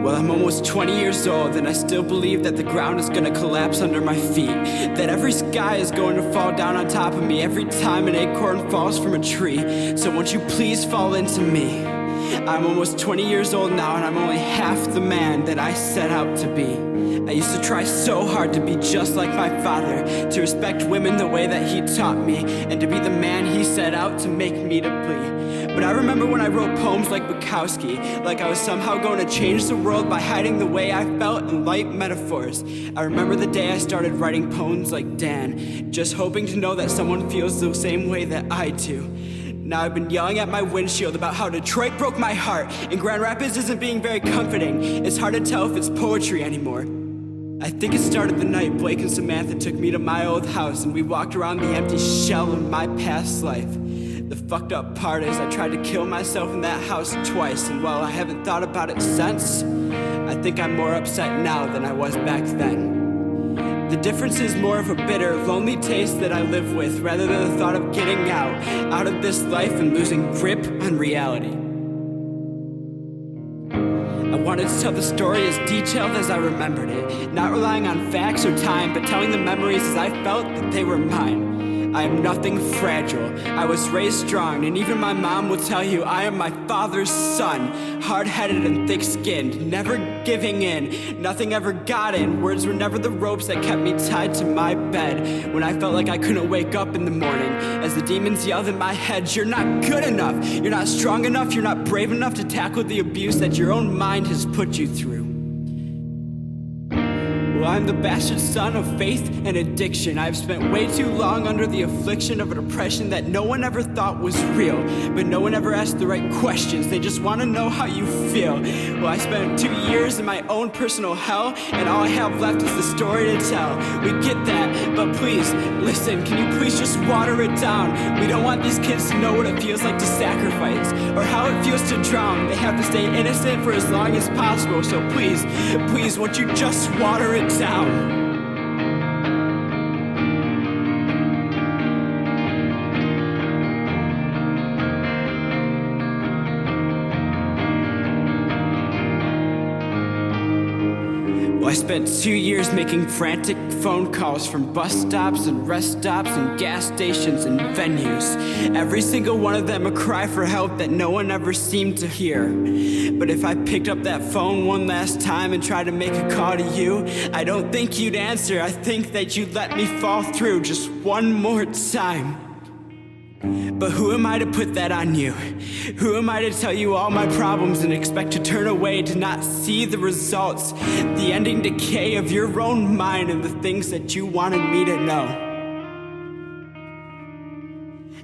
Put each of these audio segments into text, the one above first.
Well, I'm almost 20 years old, and I still believe that the ground is gonna collapse under my feet, that every sky is going to fall down on top of me every time an acorn falls from a tree. So won't you please fall into me? I'm almost 20 years old now, and I'm only half the man that I set out to be. I used to try so hard to be just like my father, to respect women the way that he taught me, and to be the man he set out to make me to be. But I remember when I wrote poems like Bukowski, like I was somehow going to change the world by hiding the way I felt in light metaphors. I remember the day I started writing poems like Dan, just hoping to know that someone feels the same way that I do. Now I've been yelling at my windshield about how Detroit broke my heart, and Grand Rapids isn't being very comforting. It's hard to tell if it's poetry anymore. I think it started the night Blake and Samantha took me to my old house, and we walked around the empty shell of my past life. The fucked up part is I tried to kill myself in that house twice, and while I haven't thought about it since, I think I'm more upset now than I was back then. The difference is more of a bitter, lonely taste that I live with, rather than the thought of getting out of this life and losing grip on reality. I wanted to tell the story as detailed as I remembered it, not relying on facts or time, but telling the memories as I felt that they were mine. I am nothing fragile. I was raised strong, and even my mom will tell you I am my father's son, hard-headed and thick-skinned, never giving in, nothing ever got in. Words were never the ropes that kept me tied to my bed when I felt like I couldn't wake up in the morning, as the demons yelled in my head, "You're not good enough, you're not strong enough, you're not brave enough to tackle the abuse that your own mind has put you through." Well, I'm the bastard son of faith and addiction. I've spent way too long under the affliction of a depression that no one ever thought was real. But no one ever asked the right questions. They just want to know how you feel. Well, I spent 2 years in my own personal hell, and all I have left is the story to tell. We get that, but please, listen, can you please just water it down? We don't want these kids to know what it feels like to sacrifice, or how it feels to drown. They have to stay innocent for as long as possible, so please, please, won't you just water it down? Well, I spent 2 years making frantic phone calls from bus stops and rest stops and gas stations and venues. Every single one of them a cry for help that no one ever seemed to hear. But if I picked up that phone one last time and tried to make a call to you, I don't think you'd answer. I think that you'd let me fall through just one more time. But who am I to put that on you? Who am I to tell you all my problems and expect to turn away, to not see the results, the ending decay of your own mind and the things that you wanted me to know?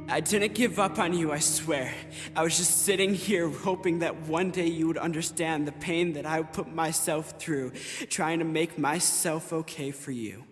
I didn't give up on you, I swear. I was just sitting here hoping that one day you would understand the pain that I put myself through, trying to make myself okay for you.